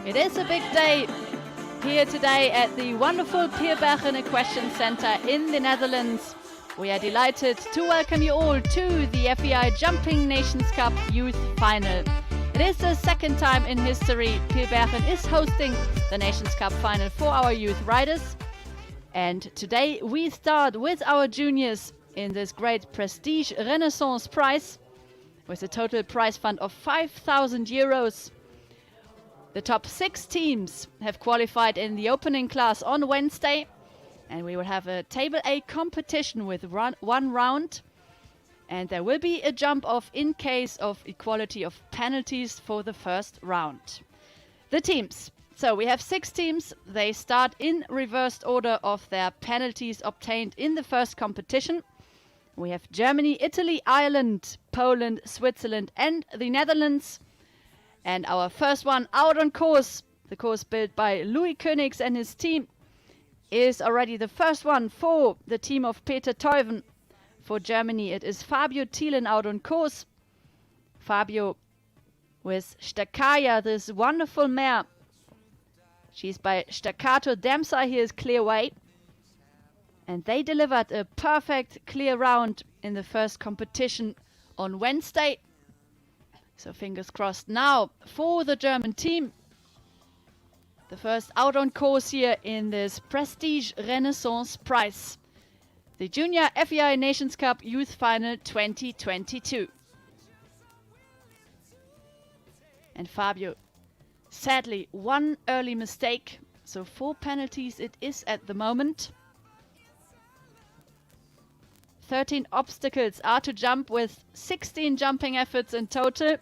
It is a big day here today at the wonderful Pierbergen Equestrian Center in the Netherlands. We are delighted to welcome you all to the FEI Jumping Nations Cup Youth Final. It is the second time in history Pierbergen is hosting the Nations Cup Final for our youth riders. And today we start with our juniors in this great Prestige Renaissance Prize with a total prize fund of 5,000 euros. The top 6 teams have qualified in the opening class on Wednesday, and we will have a Table A competition with one round, and there will be a jump off in case of equality of penalties for the first round. The teams. So we have 6 teams. They start in reversed order of their penalties obtained in the first competition. We have Germany, Italy, Ireland, Poland, Switzerland and the Netherlands. And our first one out on course, the course built by Louis Königs and his team, is already the first one for the team of Peter Teuven. For Germany it is Fabio Thielen out on course. Fabio with Staccaia, this wonderful mare. She's by Staccato Dempsey, here is clear way. And they delivered a perfect clear round in the first competition on Wednesday. So fingers crossed now for the German team. The first out on course here in this Prestige Renaissance Prize. The Junior FEI Nations Cup Youth Final 2022. And Fabio, sadly, one early mistake. So 4 penalties it is at the moment. 13 obstacles are to jump with 16 jumping efforts in total.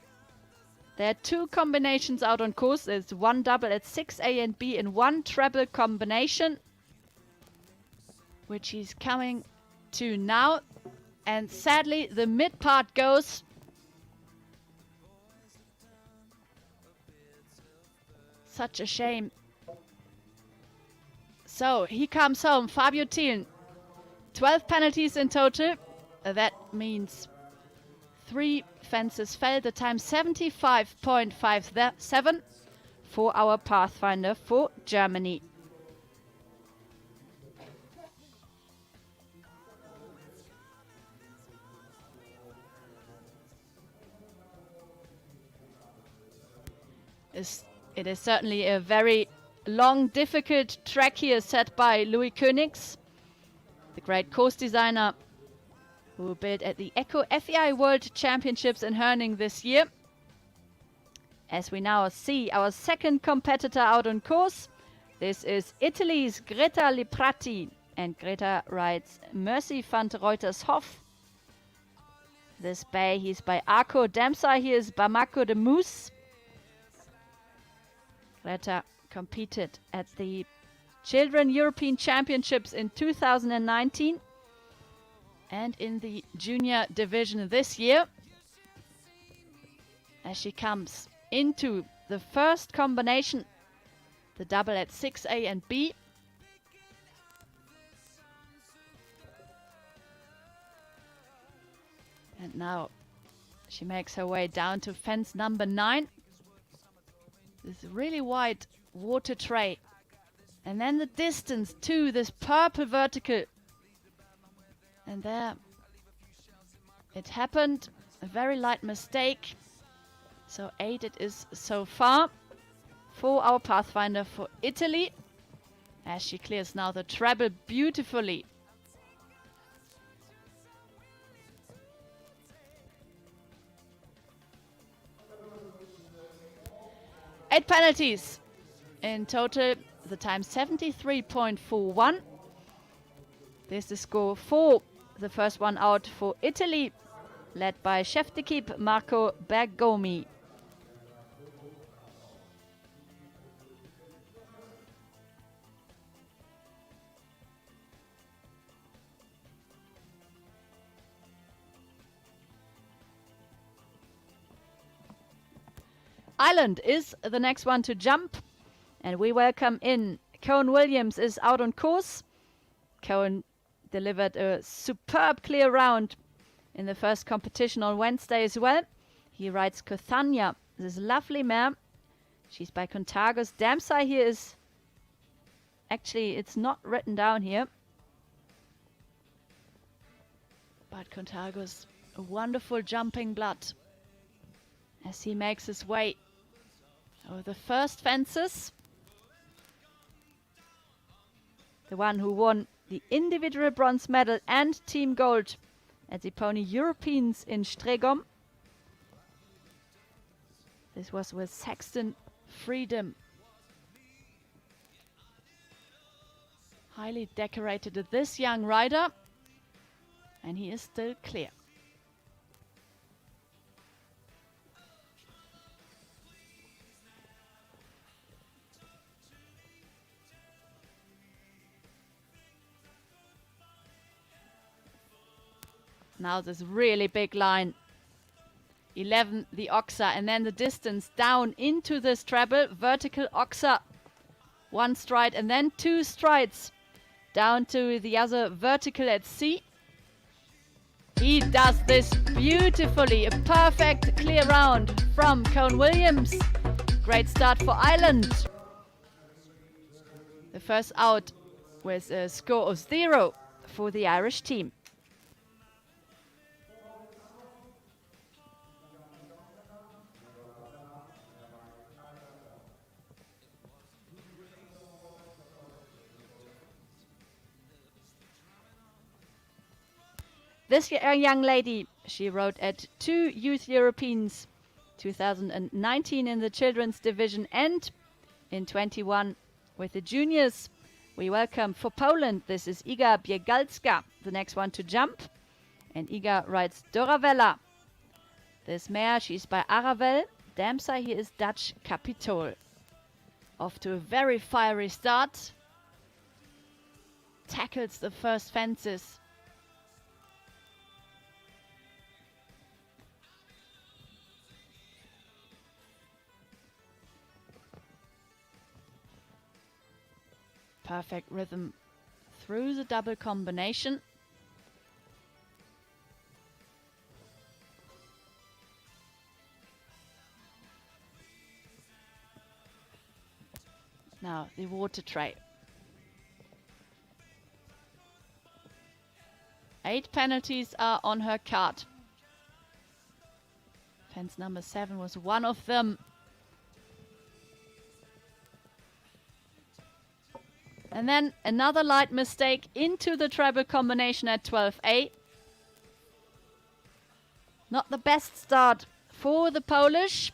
There are 2 combinations out on course. There's 1 double at 6A and B and 1 treble combination, which he's coming to now. And sadly, the mid part goes. Such a shame. So he comes home, Fabio Thielen. 12 penalties in total. That means 3 fences fell. The time 75.57 for our Pathfinder for Germany. It is certainly a very long, difficult track here set by Louis Königs, the great course designer who built at the Echo FEI World Championships in Herning this year. As we now see our second competitor out on course, this is Italy's Greta Liprati, and Greta rides Mercy van der Reutershof. This bay, he's by Arco Dempsey, here is Bamako de Moose. Greta competed at the Children European Championships in 2019 and in the junior division this year. As she comes into the first combination, the double at 6A and B. And now she makes her way down to fence number 9. This really wide water tray. And then the distance to this purple vertical. And there it happened. A very light mistake. So 8 it is so far for our Pathfinder for Italy. As she clears now the treble beautifully. Eight penalties in total. The time 73.41. This is the score for the first one out for Italy, led by chef d'équipe Marco Bergomi. Ireland is the next one to jump, and we welcome in Cohen Williams is out on course. Cohen delivered a superb clear round in the first competition on Wednesday as well. He rides Cathania, this lovely mare. She's by Contagos. Damsai here is... Actually, it's not written down here. But Contagos, a wonderful jumping blood as he makes his way over the first fences. The one who won the individual bronze medal and team gold at the Pony Europeans in Stregom. This was with Sexton Freedom. Highly decorated, this young rider, and he is still clear. Now this really big line. 11, the Oxa, and then the distance down into this treble. Vertical Oxa. One stride and then two strides down to the other vertical at C. He does this beautifully. A perfect clear round from Cone Williams. Great start for Ireland. The first out with a score of 0 for the Irish team. This young lady, she rode at 2 Youth Europeans, 2019 in the children's division and in 21 with the juniors. We welcome for Poland, this is Iga Biegalska, the next one to jump. And Iga rides Doravella. This mare, she's by Aravel. Damsai here is Dutch Capitol. Off to a very fiery start. Tackles the first fences. Perfect rhythm through the double combination. Now the water tray. 8 penalties are on her card. Fence number 7 was one of them. And then another light mistake into the treble combination at 12A. Not the best start for the Polish.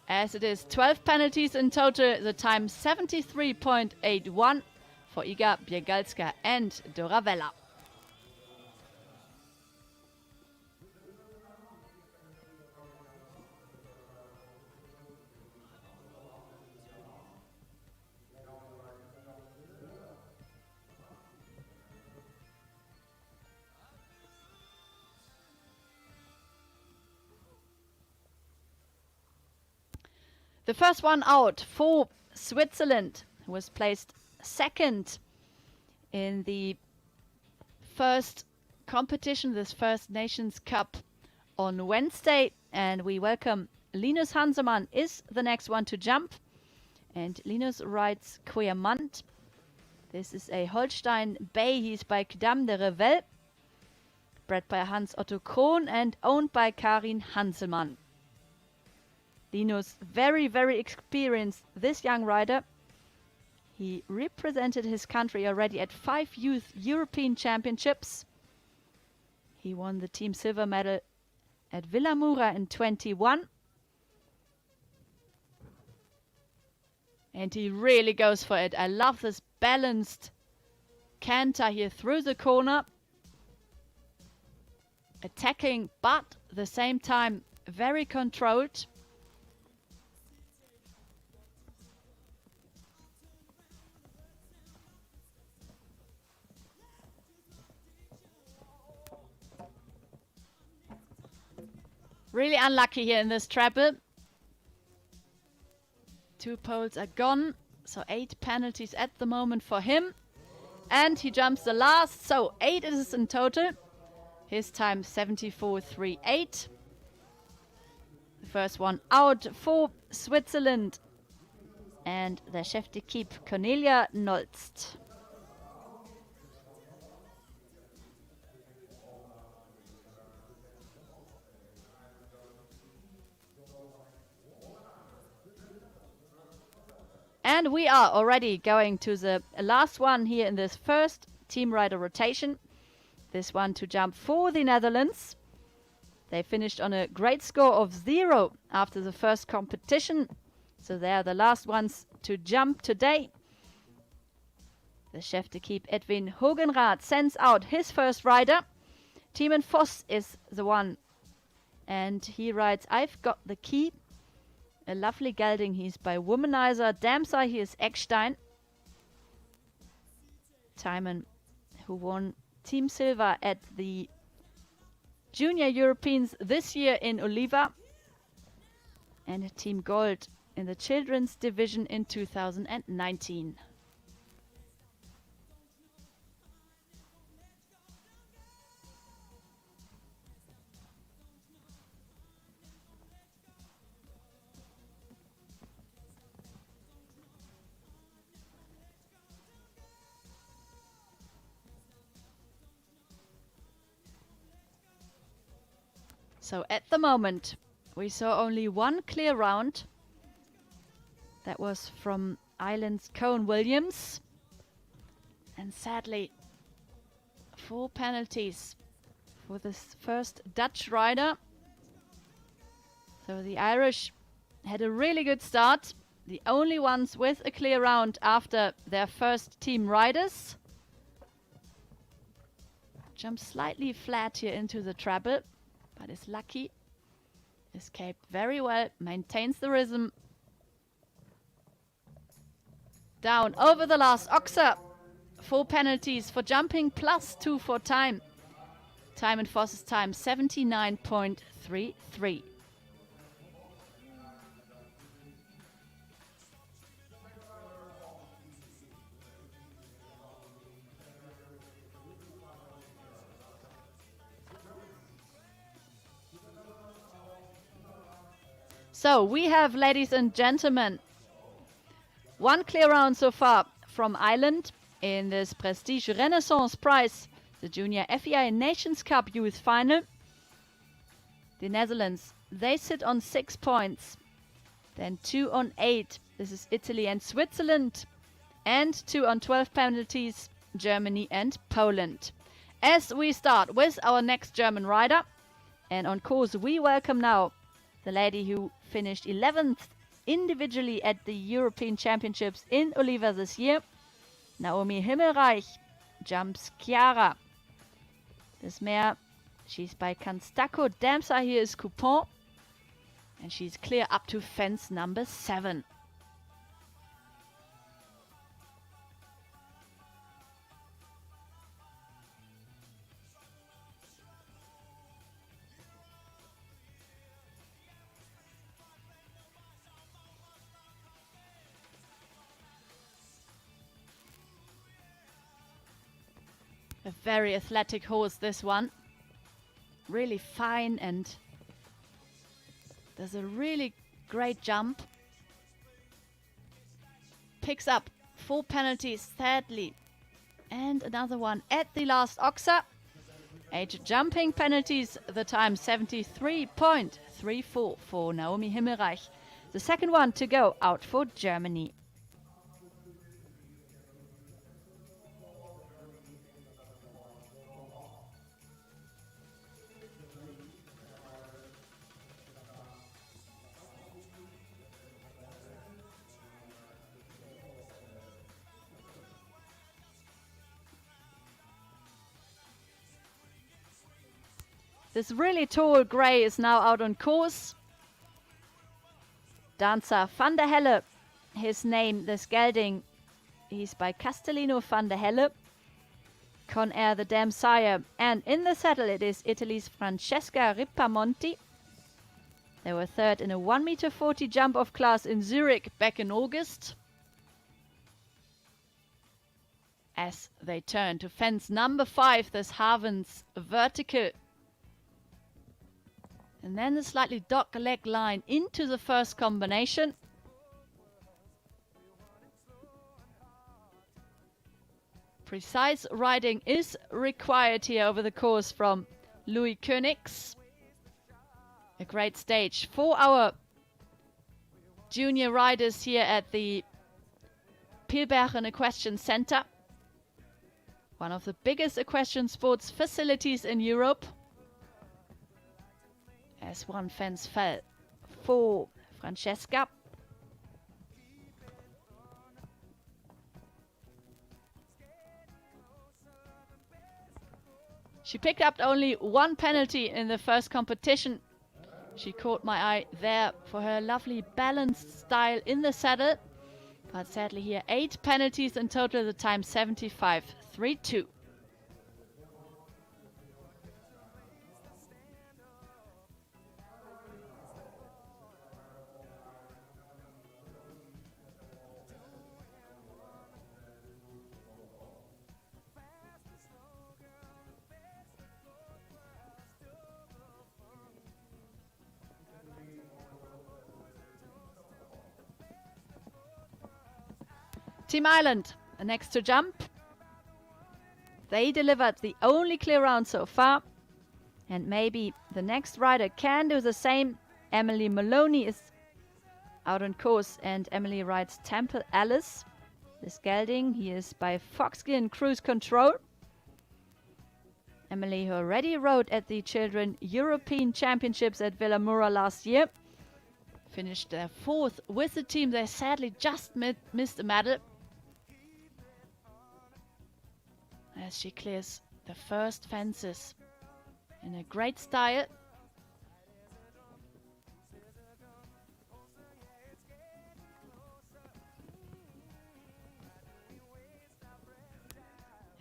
As it is 12 penalties in total, the time 73.81 for Iga Biegalska and Doravella. The first one out for Switzerland, who was placed second in the first competition, this first Nations Cup on Wednesday. And we welcome Linus Hansemann is the next one to jump. And Linus rides Queermant. This is a Holstein Bay. He's by Kdam de Revel, bred by Hans Otto Krohn and owned by Karin Hanselmann. Linus, very, very experienced, this young rider. He represented his country already at 5 Youth European Championships. He won the team silver medal at Villamoura in 21. And he really goes for it. I love this balanced canter here through the corner. Attacking, but at the same time very controlled. Really unlucky here in this treble. 2 poles are gone, so 8 penalties at the moment for him. And he jumps the last, so 8 it is in total. His time 74.38. The first one out for Switzerland and the chef d'équipe Cornelia Nolst. And we are already going to the last one here in this first team rider rotation. This one to jump for the Netherlands. They finished on a great score of 0 after the first competition. So they are the last ones to jump today. The chef d'équipe Edwin Hogenrath sends out his first rider. Timon Voss is the one. And he rides I've Got the Key. A lovely gelding. He's by Womanizer. Damsar, he is Eckstein. Timon, who won Team Silver at the Junior Europeans this year in Oliva. And Team Gold in the children's division in 2019. So at the moment, we saw only one clear round. That was from Ireland's Cohen Williams. And sadly, 4 penalties for this first Dutch rider. So the Irish had a really good start. The only ones with a clear round after their first team riders. Jumps slightly flat here into the treble, but is lucky. Escaped very well, maintains the rhythm. Down over the last oxer. 4 penalties for jumping, plus 2 for time. Timon Voss's time 79.33. So we have, ladies and gentlemen, one clear round so far from Ireland in this Prestige Renaissance Prize, the Junior FEI Nations Cup Youth Final. The Netherlands, they sit on 6 points, then 2 on 8. This is Italy and Switzerland, and 2 on 12 penalties, Germany and Poland. As we start with our next German rider, and on course we welcome now the lady who finished 11th individually at the European Championships in Oliva this year. Naomi Himmelreich jumps Chiara. This mare, she's by Canstacco. Damsar here is Coupon. And she's clear up to fence number 7. A very athletic horse, this one. Really fine and does a really great jump. Picks up 4 penalties, thirdly. And another one at the last oxer. 8 jumping penalties, the time 73.34 for Naomi Himmelreich. The second one to go out for Germany. This really tall grey is now out on course. Dancer van der Helle, his name, this gelding, he's by Castellino van der Helle. Con Air, the dam sire, and in the saddle it is Italy's Francesca Ripamonti. They were third in a 1m40 jump-off class in Zurich back in August. As they turn to fence number 5, this Havens vertical. And then a slightly dog leg line into the first combination. Precise riding is required here over the course from Louis Koenigs. A great stage for our junior riders here at the Pilbergen Equestrian Center. One of the biggest equestrian sports facilities in Europe. As one fence fell for Francesca. She picked up only one penalty in the first competition. She caught my eye there for her lovely balanced style in the saddle. But sadly here 8 penalties in total, the time 75.32. Team Ireland, next to jump. They delivered the only clear round so far. And maybe the next rider can do the same. Emily Maloney is out on course and Emily rides Temple Alice. This gelding, he is by Foxgill Cruise Control. Emily, who already rode at the Children European Championships at Villamoura last year. Finished their 4th with the team. They sadly just missed a medal. As she clears the first fences in a great style.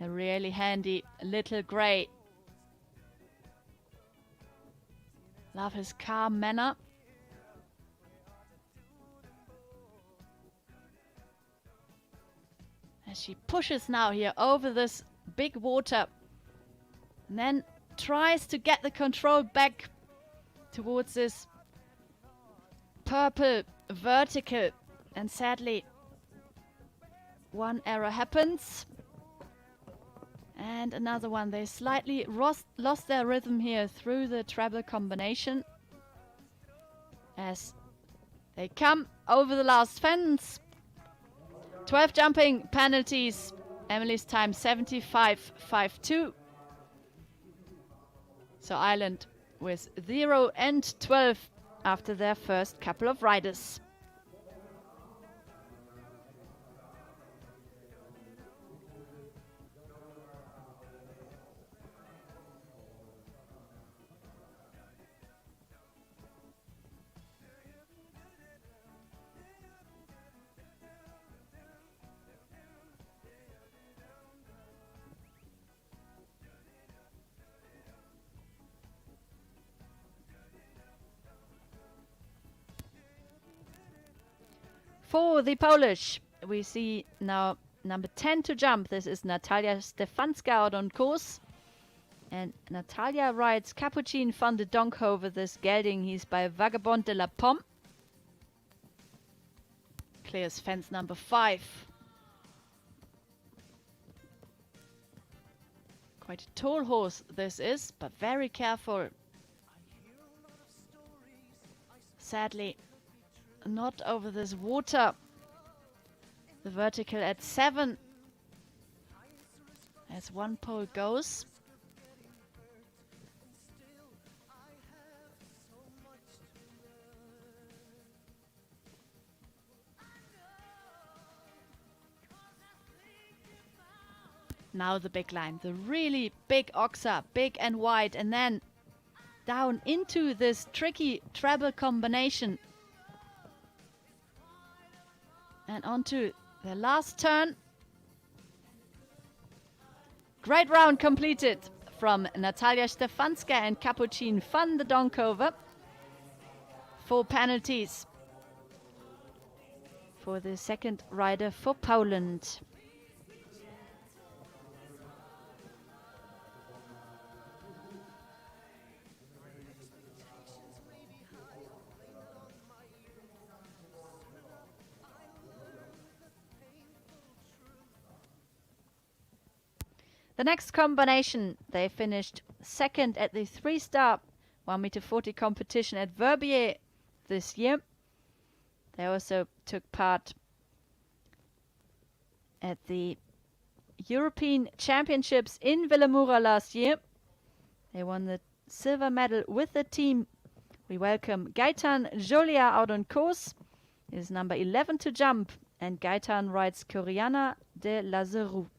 A really handy little grey. Love his calm manner. As she pushes now here over this big water and then tries to get the control back towards this purple vertical, and sadly one error happens and another one. They slightly lost their rhythm here through the treble combination as they come over the last fence. 12 jumping penalties. Emily's time 75.52. So Ireland with 0 and 12 after their first couple of riders. For the Polish, we see now number 10 to jump. This is Natalia Stefanska out on course. And Natalia rides Capuchin van de Donk over this gelding. He's by Vagabond de la Pomme. Clears fence number 5. Quite a tall horse this is, but very careful. Sadly, not over this water. The vertical at 7 as one pole goes. Now the big line, the really big oxa, big and wide, and then down into this tricky treble combination. And onto the last turn. Great round completed from Natalia Stefanska and Capuchin van de Donk over. 4 penalties for the second rider for Poland. The next combination, they finished second at the 3-star 1m40 competition at Verbier this year. They also took part at the European Championships in Villamoura last year. They won the silver medal with the team. We welcome Gaetan Jolia out on course. It is number 11 to jump, and Gaetan rides Coriana de Lazaroux.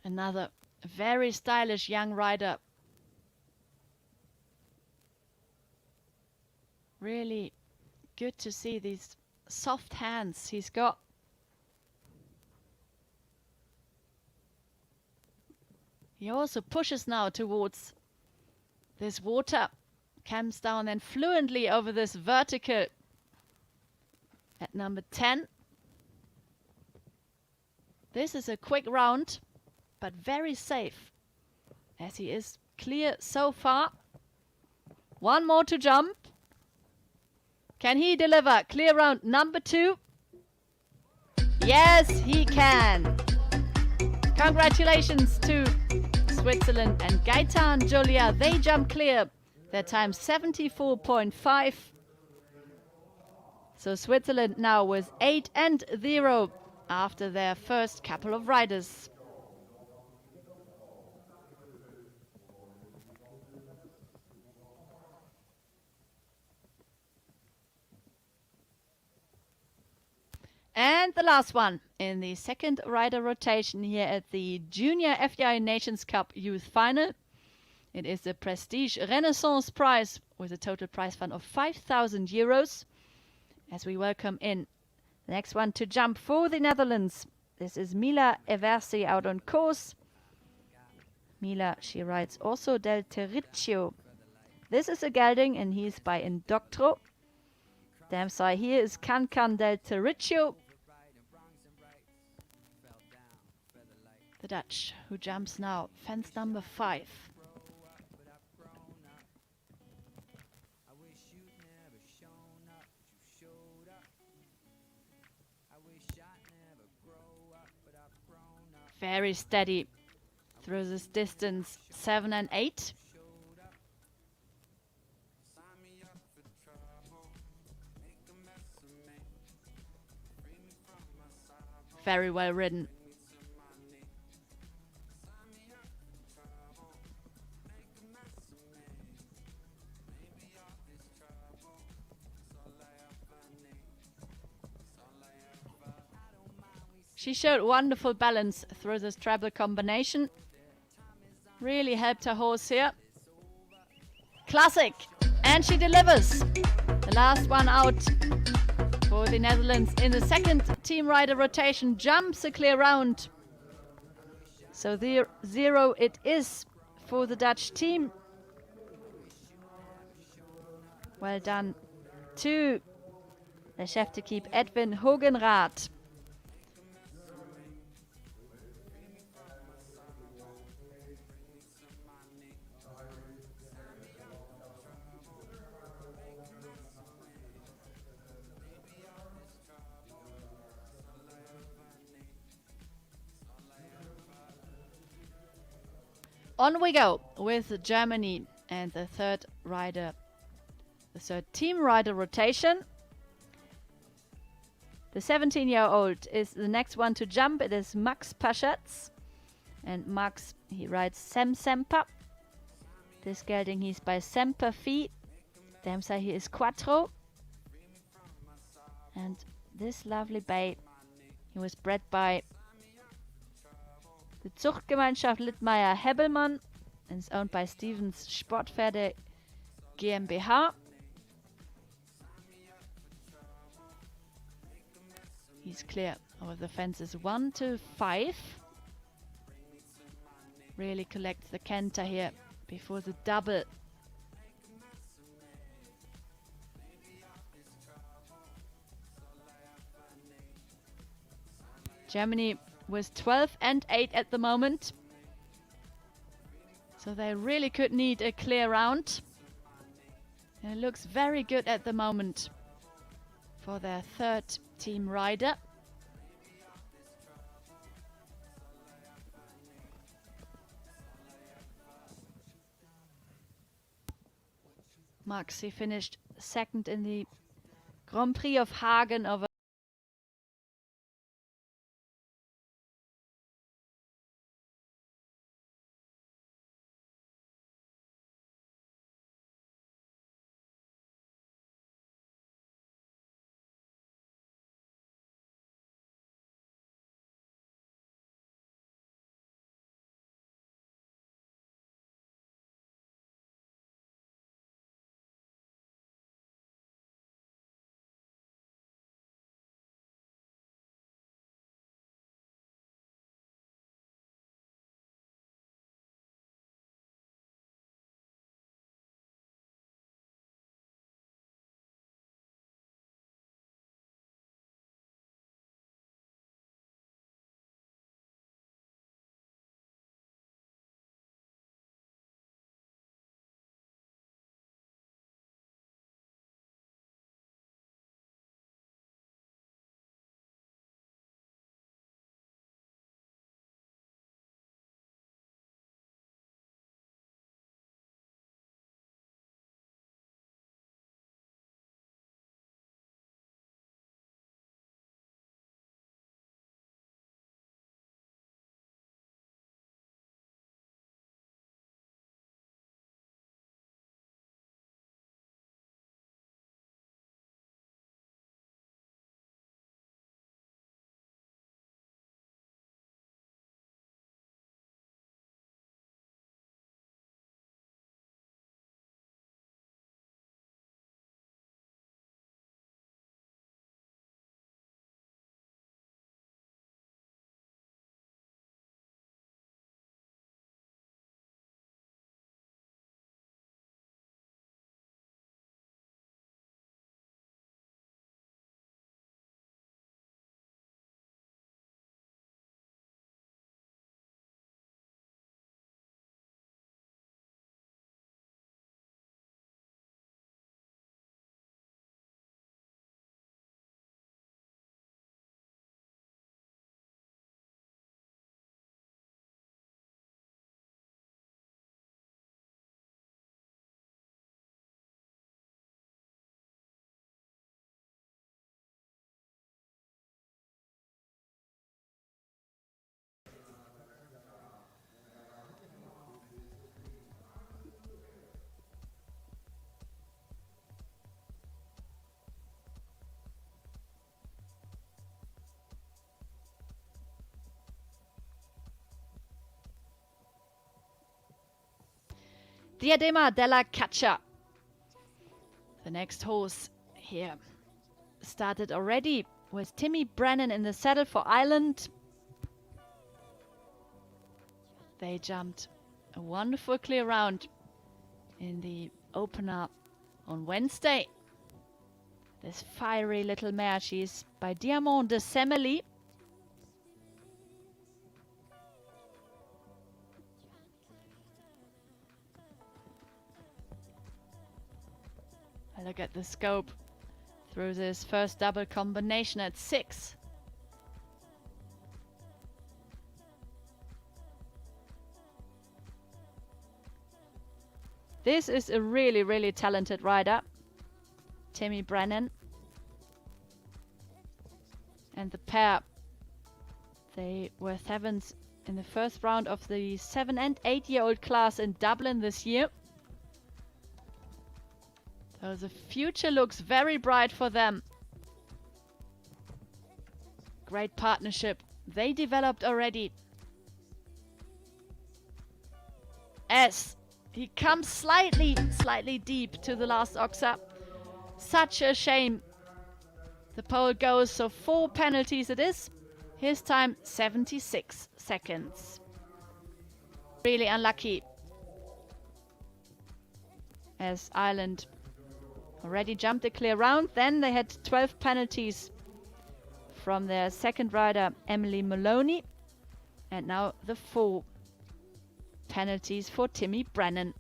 Another very stylish young rider. Really good to see these soft hands he's got. He also pushes now towards this water, comes down and fluently over this vertical at number 10. This is a quick round, but very safe, as he is clear so far. One more to jump. Can he deliver clear round number 2? Yes, he can. Congratulations to Switzerland and Gaetan Jolia. They jump clear. Their time 74.5. So Switzerland now with 8-0 after their first couple of riders. And the last one in the second rider rotation here at the Junior FEI Nations Cup Youth Final. It is the Prestige Renaissance Prize with a total prize fund of 5,000 euros. As we welcome in the next one to jump for the Netherlands. This is Mila Eversi out on course. Mila, she rides also Del Terriccio. This is a gelding and he's by Indoctro. Damn side here is Cancan Del Terriccio. The Dutch, who jumps now, fence number 5. Very steady through this distance, 7 and 8. Very well ridden. She showed wonderful balance through this treble combination. Really helped her horse here. Classic! And she delivers. The last one out for the Netherlands in the second team rider rotation. Jumps a clear round. So the 0 it is for the Dutch team. Well done to the chef to keep Edwin Hogenrath. On we go with Germany and the third rider, the third team rider rotation. The 17-year-old is the next one to jump. It is Max Paschetz. And Max, he rides Sempa. This gelding, he's by Semper Fi. Damsa, he is Quattro. And this lovely bay, he was bred by the Zuchtgemeinschaft Littmeier Hebelmann and is owned by Stevens Sportpferde GmbH. He's clear over the fences 1 to 5. Really collects the canter here before the double. Germany with 12 and 8 at the moment. So they really could need a clear round. And it looks very good at the moment for their third team rider. Maxi finished second in the Grand Prix of Hagen over Diadema della Caccia. The next horse here started already with Timmy Brennan in the saddle for Ireland. They jumped a wonderful clear round in the opener on Wednesday. This fiery little mare, she's by Diamond de Semely. Look at the scope through this first double combination at 6. This is a really, really talented rider, Timmy Brennan. And the pair, they were 7th in the first round of the 7 and 8-year-old class in Dublin this year. So the future looks very bright for them. Great partnership they developed already. As he comes slightly deep to the last oxa. Such a shame. The pole goes, so 4 penalties it is. His time 76 seconds. Really unlucky. As Ireland already jumped a clear round. Then they had 12 penalties from their second rider, Emily Maloney. And now the 4 penalties for Timmy Brennan.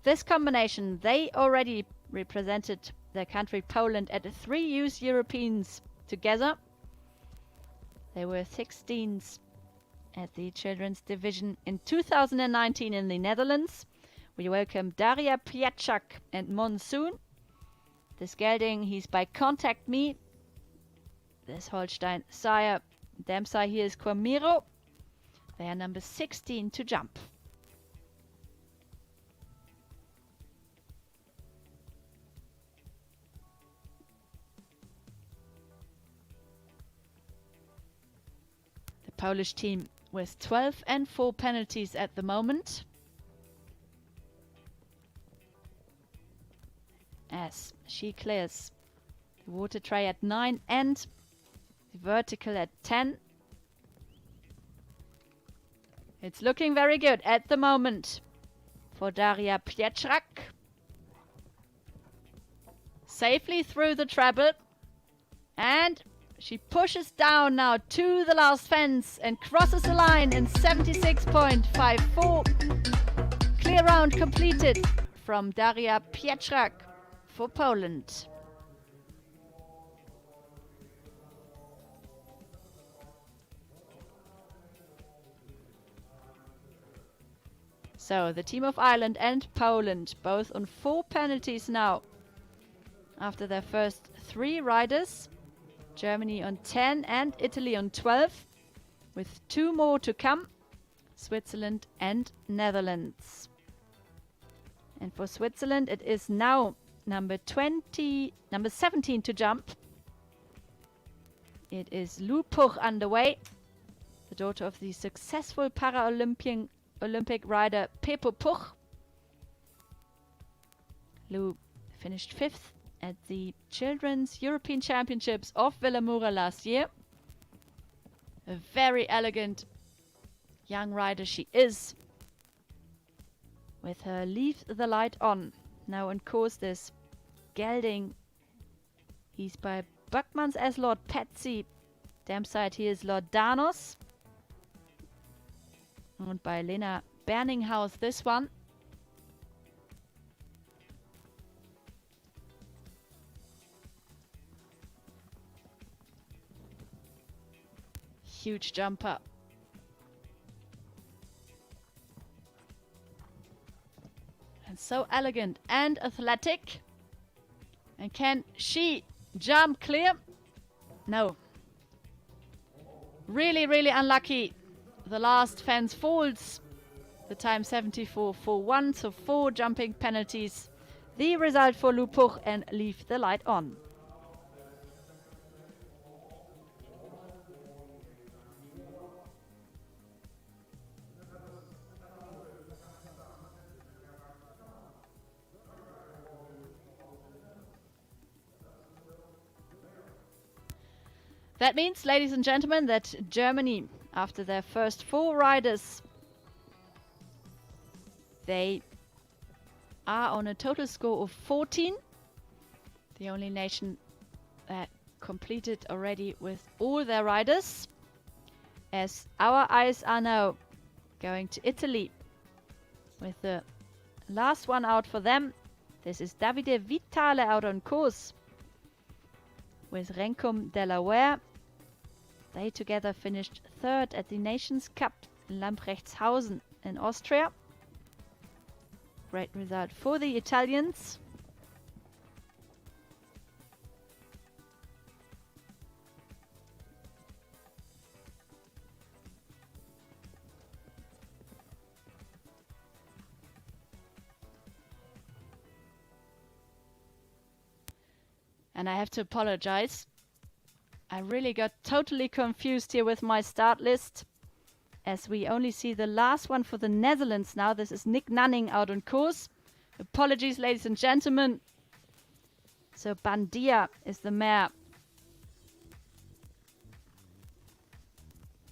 This combination, they already represented their country Poland at 3 Youth Europeans together. They were 16s at the children's division in 2019 in the Netherlands. We welcome Daria Pieczak and Monsoon. This gelding, he's by Contact Me. This Holstein sire, dam sire here is Quamiro. They are number 16 to jump. Polish team with 12 and 4 penalties at the moment, as she clears the water tray at 9 and the vertical at 10. It's looking very good at the moment for Daria Pieczak. Safely through the treble, and she pushes down now to the last fence and crosses the line in 76.54. Clear round completed from Daria Pieczak for Poland. So the team of Ireland and Poland both on 4 penalties now after their first 3 riders. Germany on 10 and Italy on 12, with 2 more to come, Switzerland and Netherlands. And for Switzerland it is now number 17 to jump. It is Lou Puch underway, the daughter of the successful Olympic rider Pepo Puch. Lou finished 5th at the Children's European Championships of Villamoura last year. A very elegant young rider she is, with her Leave the Light On. Now on course this gelding. He's by Buckmans as Lord Patsy. Dam side here is Lord Danos. And by Lena Berninghaus this one. Huge jump up. And so elegant and athletic. And can she jump clear? No. Really, really unlucky. The last fence falls. The time 74.41, so 4 jumping penalties. The result for Lou Puch and Leave the Light On. That means, ladies and gentlemen, that Germany, after their first 4 riders, they are on a total score of 14. The only nation that completed already with all their riders. As our eyes are now going to Italy with the last one out for them. This is Davide Vitale out on course with Rencum Delaware. They together finished 3rd at the Nations Cup in Lamprechtshausen in Austria. Great result for the Italians. And I have to apologize. I really got totally confused here with my start list, as we only see the last one for the Netherlands now. This is Nick Nunning out on course. Apologies, ladies and gentlemen. So Bandia is the mare.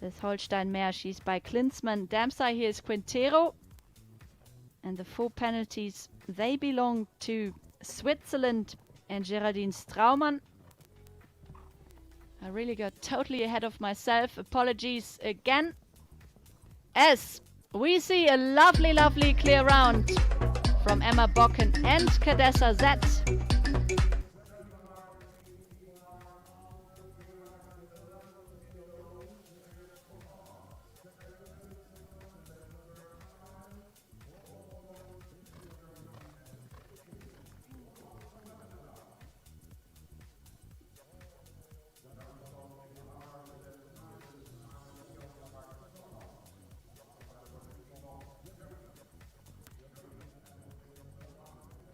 This Holstein mare, she's by Klinsmann. Damside here is Quintero. And the 4 penalties, they belong to Switzerland and Geraldine Straumann. I really got totally ahead of myself. Apologies again. As we see a lovely, lovely clear round from Emma Bocken and Cadessa Z.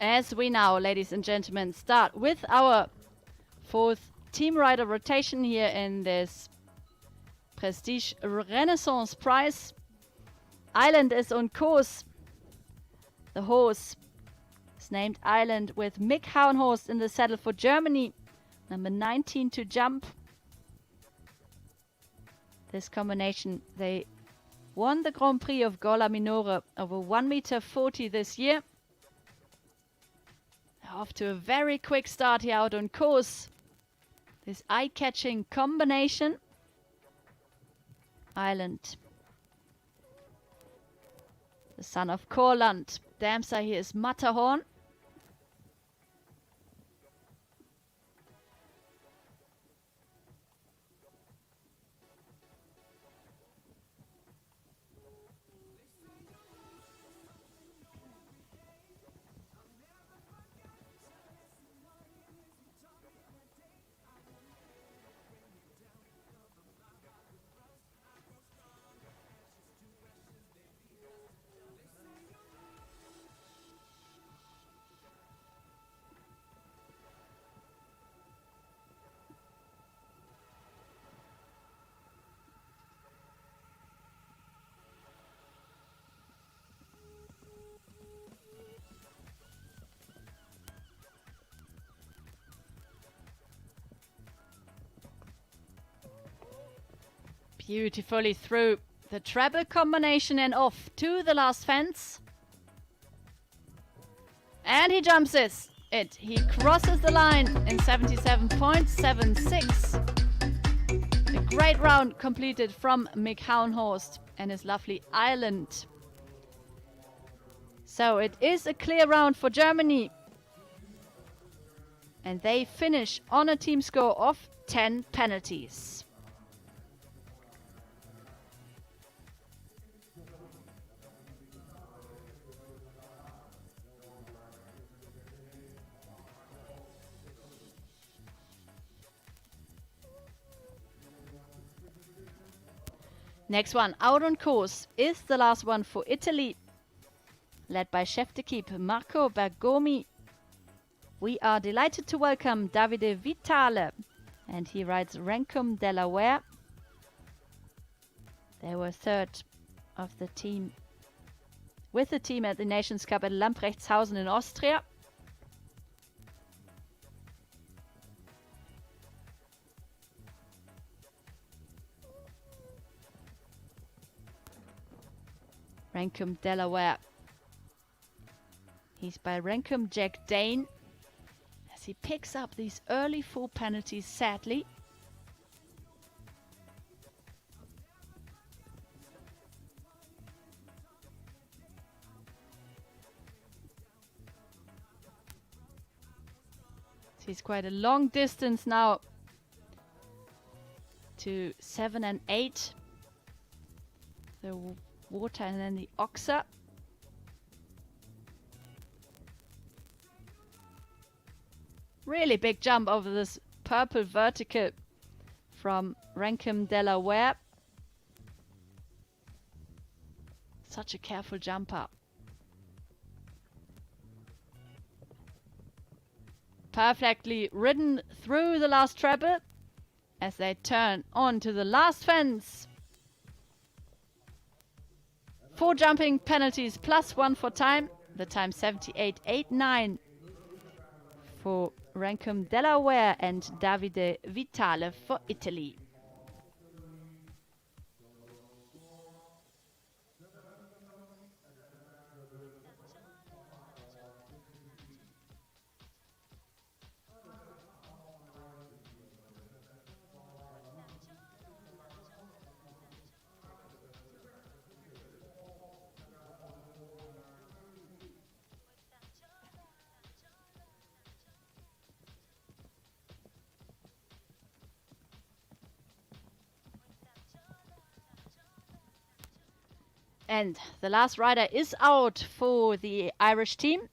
As we now, ladies and gentlemen, start with our 4th team rider rotation here in this Prestige Renaissance Prize. Island is on course. The horse is named Island with Mick Hauenhorst in the saddle for Germany. Number 19 to jump. This combination, they won the Grand Prix of Gola Minore over 1.40 m this year. Off to a very quick start here out on course. This eye-catching combination. Island. The son of Korland. Damside here is Matterhorn. Beautifully through the treble combination and off to the last fence. And he jumps it. He crosses the line in 77.76. A great round completed from Mick Hauenhorst and his lovely Island. So it is a clear round for Germany. And they finish on a team score of 10 penalties. Next one, out on course, is the last one for Italy. Led by chef d'équipe Marco Bergomi. We are delighted to welcome Davide Vitale. And he rides Rancum Delaware. They were 3rd of the team, with the team at the Nations Cup at Lamprechtshausen in Austria. Rancum Delaware. He's by Rancum Jack Dane. As he picks up these early 4 penalties, sadly. He's quite a long distance now to 7 and 8. The water and then the Oxa. Really big jump over this purple vertical from Rancum Delaware. Such a careful jumper. Perfectly ridden through the last treble as they turn on to the last fence. 4 jumping penalties plus 1 for time. The time 78.89 for Rancum Delaware and Davide Vitale for Italy. And the last rider is out for the Irish team.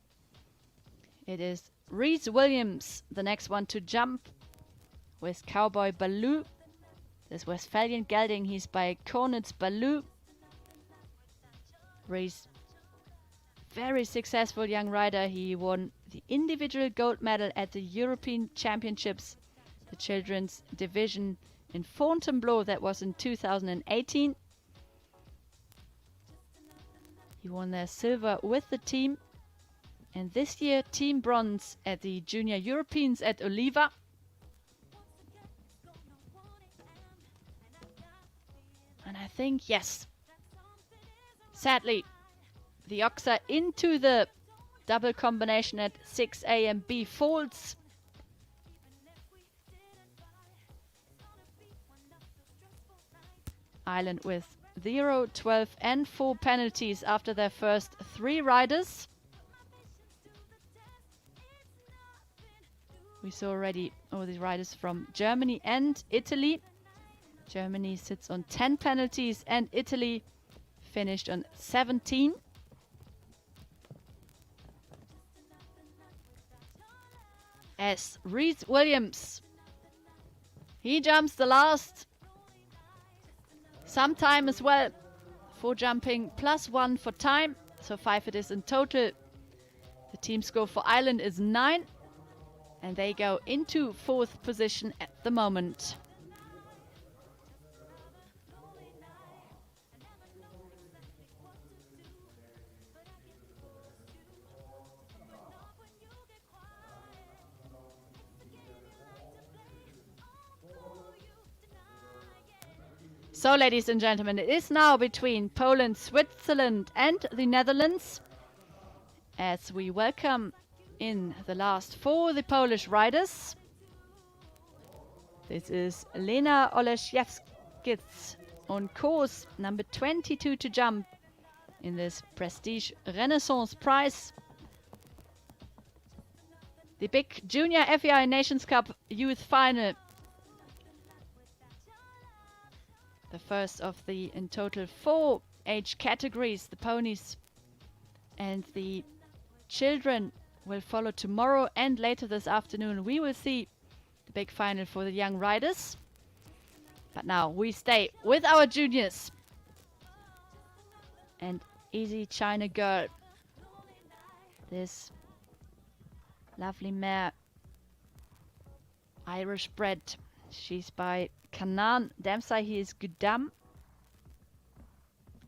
It is Rhys Williams, the next one to jump with Cowboy Baloo. This Westphalian gelding, he's by Cornets Baloo. Rhys, very successful young rider. He won the individual gold medal at the European Championships, the children's division in Fontainebleau. That was in 2018. He won their silver with the team. And this year, team bronze at the Junior Europeans at Oliva. And I think, yes, sadly, the Oxa into the double combination at 6A and B folds. Ireland with 0, 12 and 4 penalties after their first 3 riders. We saw already all these riders from Germany and Italy. Germany sits on 10 penalties and Italy finished on 17. As Rhys Williams, he jumps the last. Some time as well for jumping, +1 for time, so 5 it is in total. The team score for Ireland is 9, and they go into 4th position at the moment. So, ladies and gentlemen, it is now between Poland, Switzerland and the Netherlands as we welcome in the last 4 the Polish riders. This is Lena Oleszewska on course number 22 to jump in this Prestige Renaissance Prize. The big Junior FEI Nations Cup Youth Final. The first of the, in total, 4 age categories. The ponies and the children will follow tomorrow, and later this afternoon we will see the big final for the young riders. But now we stay with our juniors. And Easy China Girl, this lovely mare, Irish bred. She's by Kanan Damsai, he is Gudam.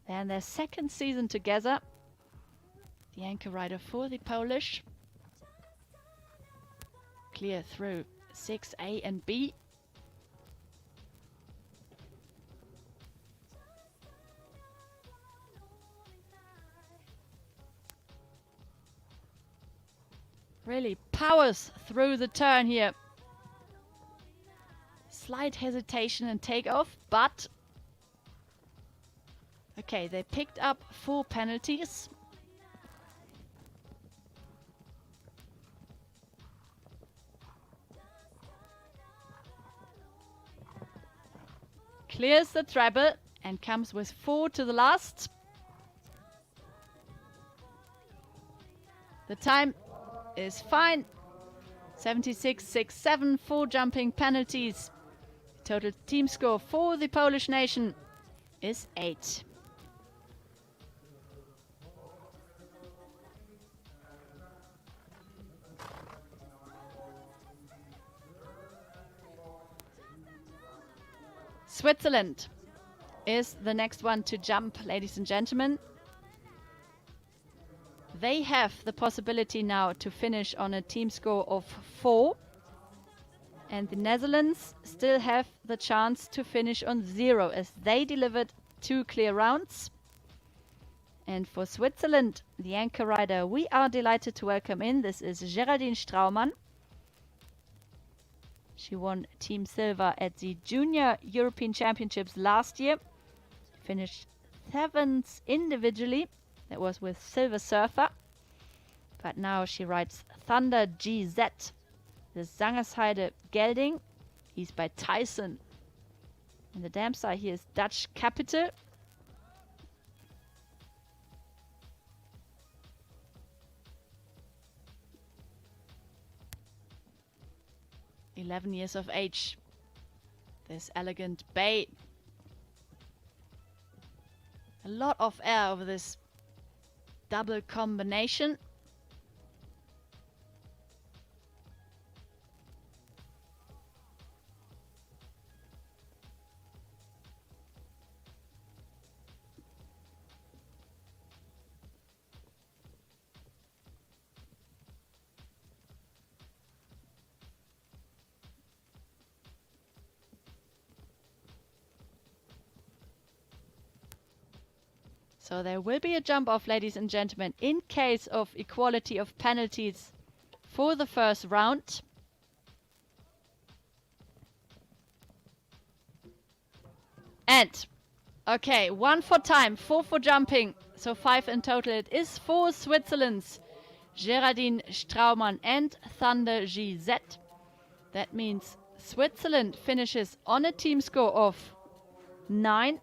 They're in their 2nd season together. The anchor rider for the Polish. Clear through 6A and B. Really powers through the turn here. Slight hesitation and takeoff, but okay, they picked up 4 penalties. Clears the treble and comes with 4 to the last. The time is fine. 76.67, 4 jumping penalties. Total team score for the Polish nation is 8. Switzerland is the next one to jump, ladies and gentlemen. they have the possibility now to finish on a team score of 4. And the Netherlands still have the chance to finish on 0 as they delivered 2 clear rounds. And for Switzerland, the anchor rider we are delighted to welcome in, this is Geraldine Straumann. She won Team Silver at the Junior European Championships last year. Finished 7th individually. That was with Silver Surfer. But now she rides Thunder GZ. The Sangersheide Gelding. He's by Tyson. And the dam side here is Dutch Capital. "11 years of age." This elegant bay. A lot of air over this double combination. So there will be a jump off, ladies and gentlemen, in case of equality of penalties for the first round. And, okay, 1 for time, 4 for jumping, so 5 in total. It is for Switzerland's Geraldine Straumann and Thunder GZ. That means Switzerland finishes on a team score of 9.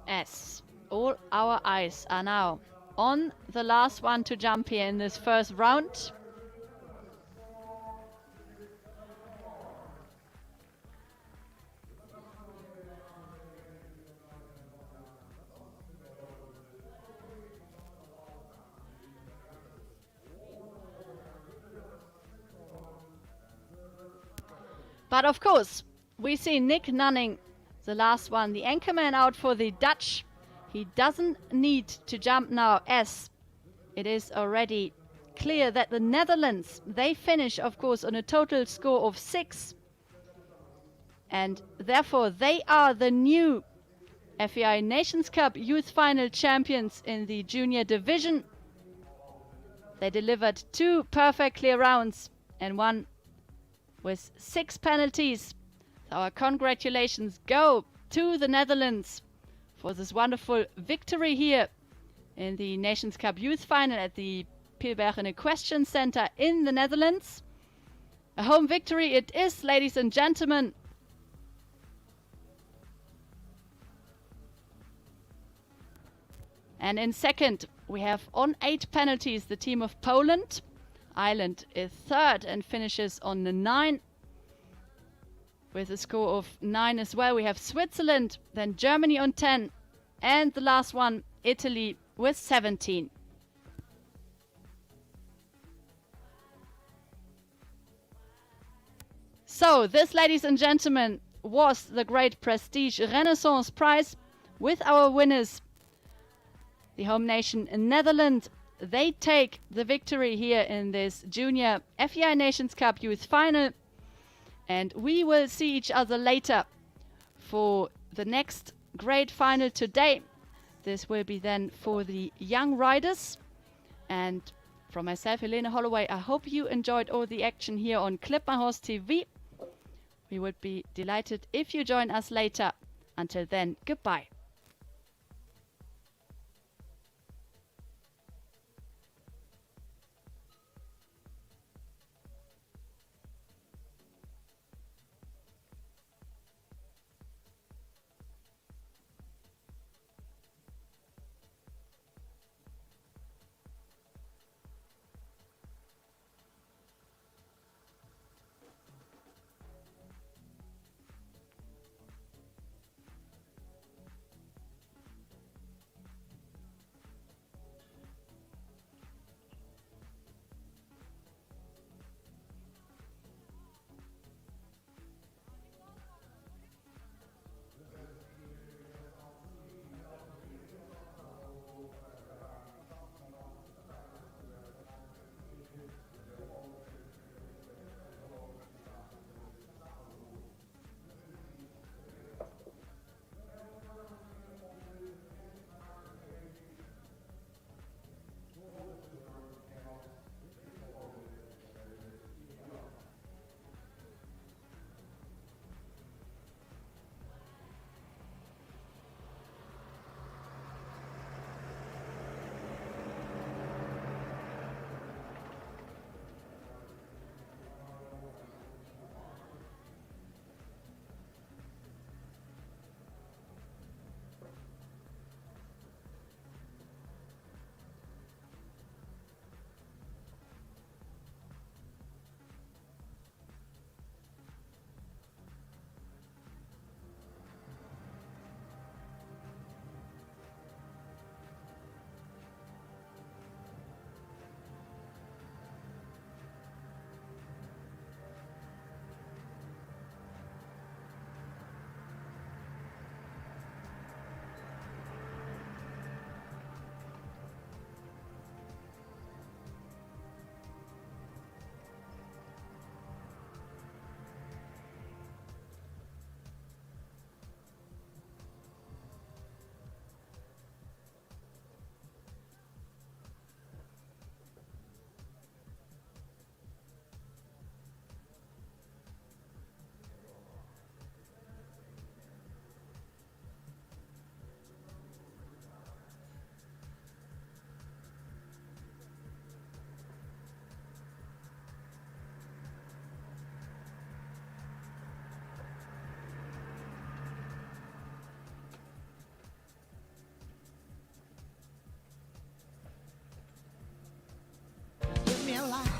As all our eyes are now on the last one to jump here in this first round. But of course, we see Nick Nunning, the last one, the anchorman out for the Dutch. He doesn't need to jump now as it is already clear that the Netherlands, they finish, of course, on a total score of 6. And therefore, they are the new FEI Nations Cup Youth Final champions in the junior division. They delivered 2 perfect clear rounds and 1 with 6 penalties. So our congratulations go to the Netherlands for this wonderful victory here in the Nations Cup Youth Final at the Pilbergen Equestrian Center in the Netherlands. A home victory it is, ladies and gentlemen. And in second, we have on 8 penalties the team of Poland. Ireland is third and finishes on the 9 with a score of 9 as well. We have Switzerland, then Germany on 10, and the last one, Italy, with 17. So this, ladies and gentlemen, was the Great Prestige Renaissance Prize with our winners. The home nation Netherlands, they take the victory here in this Junior FEI Nations Cup Youth Final. And we will see each other later for the next great final today. This will be then for the young riders. And from myself, Helene Holloway, I hope you enjoyed all the action here on Clip My Horse TV. We would be delighted if you join us later. Until then, goodbye. Give me a light.